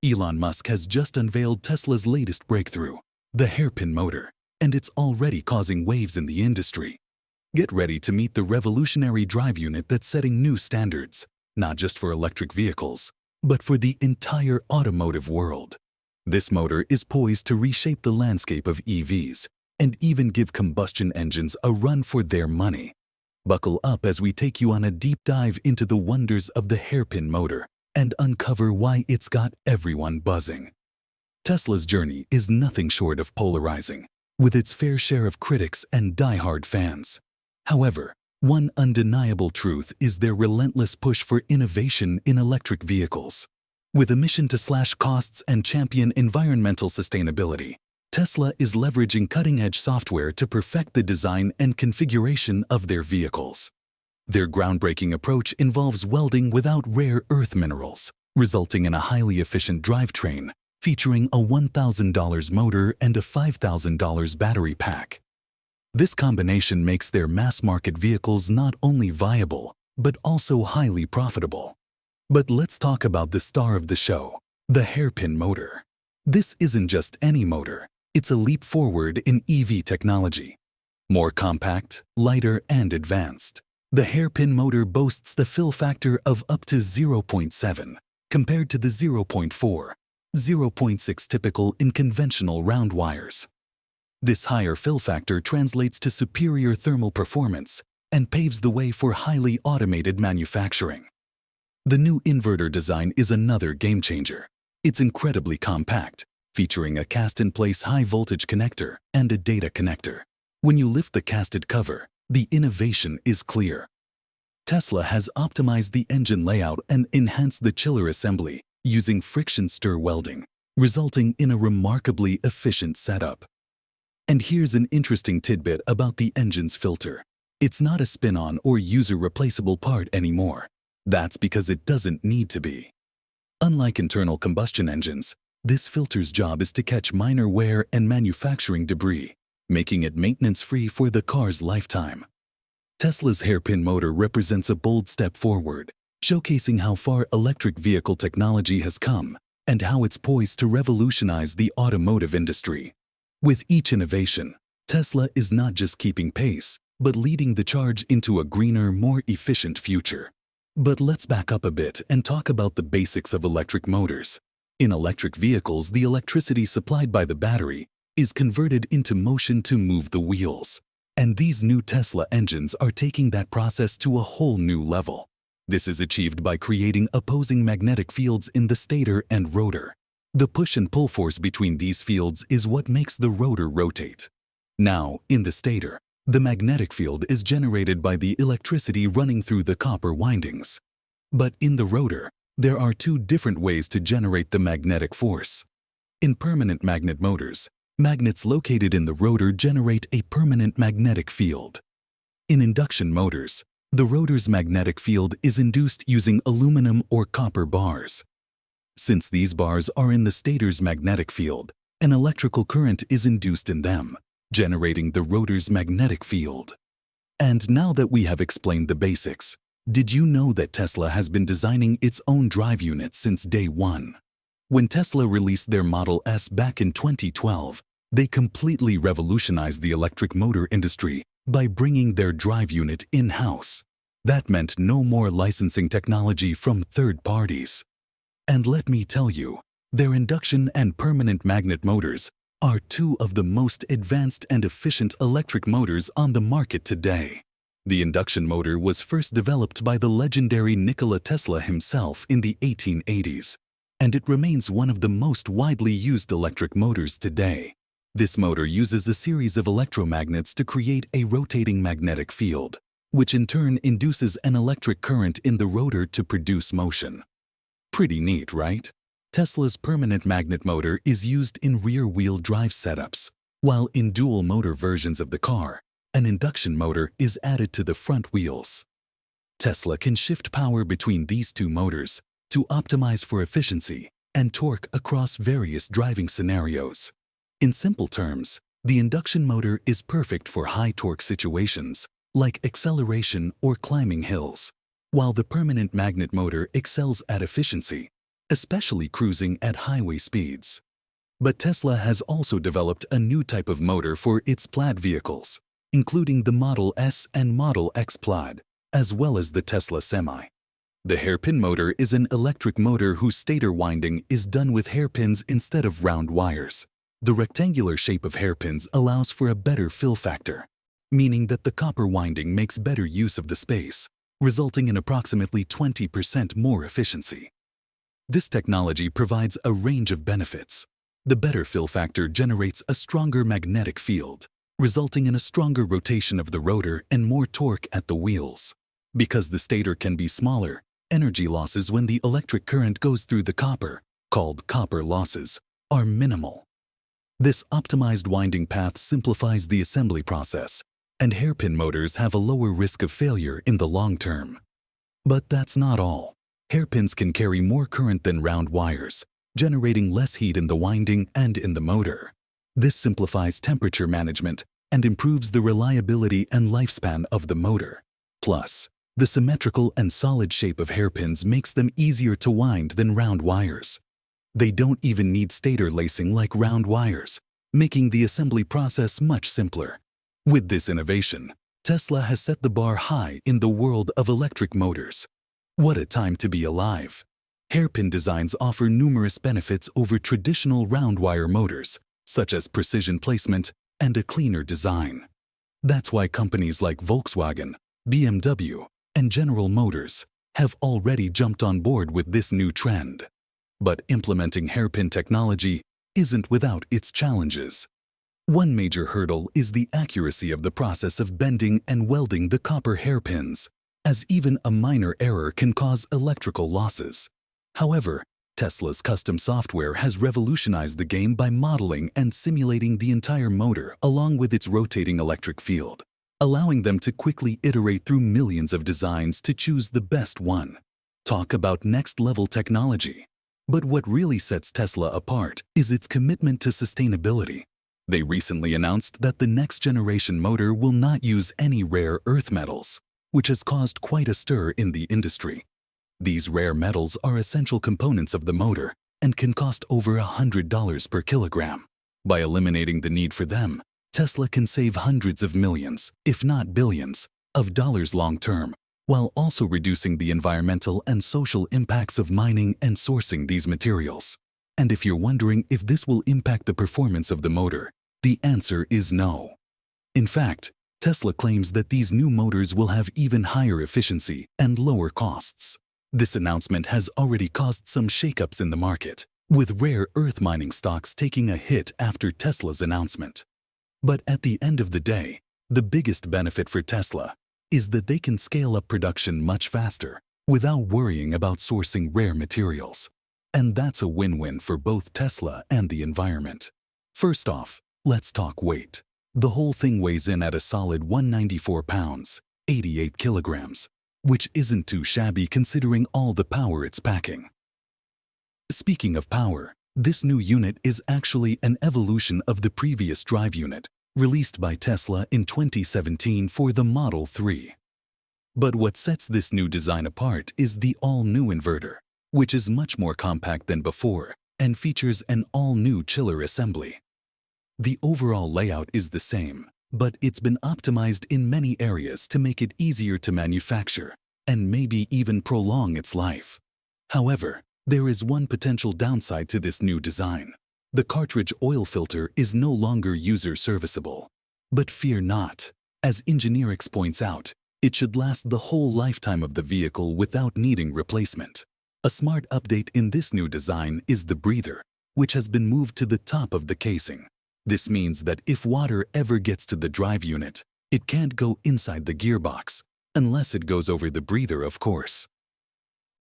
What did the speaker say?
Elon Musk has just unveiled Tesla's latest breakthrough, the hairpin motor, and it's already causing waves in the industry. Get ready to meet the revolutionary drive unit that's setting new standards, not just for electric vehicles, but for the entire automotive world. This motor is poised to reshape the landscape of EVs and even give combustion engines a run for their money. Buckle up as we take you on a deep dive into the wonders of the hairpin motor and uncover why it's got everyone buzzing. Tesla's journey is nothing short of polarizing, with its fair share of critics and die-hard fans. However, one undeniable truth is their relentless push for innovation in electric vehicles. With a mission to slash costs and champion environmental sustainability, Tesla is leveraging cutting-edge software to perfect the design and configuration of their vehicles. Their groundbreaking approach involves welding without rare earth minerals, resulting in a highly efficient drivetrain featuring a $1,000 motor and a $5,000 battery pack. This combination makes their mass-market vehicles not only viable, but also highly profitable. But let's talk about the star of the show, the hairpin motor. This isn't just any motor, it's a leap forward in EV technology. More compact, lighter, and advanced, the hairpin motor boasts the fill factor of up to 0.7, compared to the 0.4, 0.6 typical in conventional round wires. This higher fill factor translates to superior thermal performance and paves the way for highly automated manufacturing. The new inverter design is another game-changer. It's incredibly compact, featuring a cast-in-place high-voltage connector and a data connector. When you lift the casted cover, the innovation is clear. Tesla has optimized the engine layout and enhanced the chiller assembly using friction stir welding, resulting in a remarkably efficient setup. And here's an interesting tidbit about the engine's filter. It's not a spin-on or user-replaceable part anymore. That's because it doesn't need to be. Unlike internal combustion engines, this filter's job is to catch minor wear and manufacturing debris, making it maintenance-free for the car's lifetime. Tesla's hairpin motor represents a bold step forward, showcasing how far electric vehicle technology has come and how it's poised to revolutionize the automotive industry. With each innovation, Tesla is not just keeping pace, but leading the charge into a greener, more efficient future. But let's back up a bit and talk about the basics of electric motors. In electric vehicles, the electricity supplied by the battery is converted into motion to move the wheels. And these new Tesla engines are taking that process to a whole new level. This is achieved by creating opposing magnetic fields in the stator and rotor. The push and pull force between these fields is what makes the rotor rotate. Now, in the stator, the magnetic field is generated by the electricity running through the copper windings. But in the rotor, there are two different ways to generate the magnetic force. In permanent magnet motors, magnets located in the rotor generate a permanent magnetic field. In induction motors, the rotor's magnetic field is induced using aluminum or copper bars. Since these bars are in the stator's magnetic field, an electrical current is induced in them, generating the rotor's magnetic field. And now that we have explained the basics, did you know that Tesla has been designing its own drive unit since day one? When Tesla released their Model S back in 2012, they completely revolutionized the electric motor industry by bringing their drive unit in-house. That meant no more licensing technology from third parties. And let me tell you, their induction and permanent magnet motors are two of the most advanced and efficient electric motors on the market today. The induction motor was first developed by the legendary Nikola Tesla himself in the 1880s, and it remains one of the most widely used electric motors today. This motor uses a series of electromagnets to create a rotating magnetic field, which in turn induces an electric current in the rotor to produce motion. Pretty neat, right? Tesla's permanent magnet motor is used in rear-wheel drive setups, while in dual-motor versions of the car, an induction motor is added to the front wheels. Tesla can shift power between these two motors to optimize for efficiency and torque across various driving scenarios. In simple terms, the induction motor is perfect for high-torque situations, like acceleration or climbing hills, while the permanent magnet motor excels at efficiency, especially cruising at highway speeds. But Tesla has also developed a new type of motor for its Plaid vehicles, including the Model S and Model X Plaid, as well as the Tesla Semi. The hairpin motor is an electric motor whose stator winding is done with hairpins instead of round wires. The rectangular shape of hairpins allows for a better fill factor, meaning that the copper winding makes better use of the space, resulting in approximately 20% more efficiency. This technology provides a range of benefits. The better fill factor generates a stronger magnetic field, resulting in a stronger rotation of the rotor and more torque at the wheels. Because the stator can be smaller, energy losses when the electric current goes through the copper, called copper losses, are minimal. This optimized winding path simplifies the assembly process, and hairpin motors have a lower risk of failure in the long term. But that's not all. Hairpins can carry more current than round wires, generating less heat in the winding and in the motor. This simplifies temperature management and improves the reliability and lifespan of the motor. Plus, the symmetrical and solid shape of hairpins makes them easier to wind than round wires. They don't even need stator lacing like round wires, making the assembly process much simpler. With this innovation, Tesla has set the bar high in the world of electric motors. What a time to be alive! Hairpin designs offer numerous benefits over traditional round wire motors, such as precision placement and a cleaner design. That's why companies like Volkswagen, BMW, and General Motors have already jumped on board with this new trend. But implementing hairpin technology isn't without its challenges. One major hurdle is the accuracy of the process of bending and welding the copper hairpins, as even a minor error can cause electrical losses. However, Tesla's custom software has revolutionized the game by modeling and simulating the entire motor along with its rotating electric field, allowing them to quickly iterate through millions of designs to choose the best one. Talk about next-level technology. But what really sets Tesla apart is its commitment to sustainability. They recently announced that the next-generation motor will not use any rare earth metals, which has caused quite a stir in the industry. These rare metals are essential components of the motor and can cost over $100 per kilogram. By eliminating the need for them, Tesla can save hundreds of millions, if not billions, of dollars long-term, while also reducing the environmental and social impacts of mining and sourcing these materials. And if you're wondering if this will impact the performance of the motor, the answer is no. In fact, Tesla claims that these new motors will have even higher efficiency and lower costs. This announcement has already caused some shakeups in the market, with rare earth mining stocks taking a hit after Tesla's announcement. But at the end of the day, the biggest benefit for Tesla is that they can scale up production much faster without worrying about sourcing rare materials. And that's a win-win for both Tesla and the environment. First off, let's talk weight. The whole thing weighs in at a solid 194 pounds, 88 kilograms, which isn't too shabby considering all the power it's packing. Speaking of power, this new unit is actually an evolution of the previous drive unit, released by Tesla in 2017 for the Model 3. But what sets this new design apart is the all-new inverter, which is much more compact than before and features an all-new chiller assembly. The overall layout is the same, but it's been optimized in many areas to make it easier to manufacture and maybe even prolong its life. However, there is one potential downside to this new design. The cartridge oil filter is no longer user-serviceable. But fear not. As Engineerix points out, it should last the whole lifetime of the vehicle without needing replacement. A smart update in this new design is the breather, which has been moved to the top of the casing. This means that if water ever gets to the drive unit, it can't go inside the gearbox, unless it goes over the breather, of course.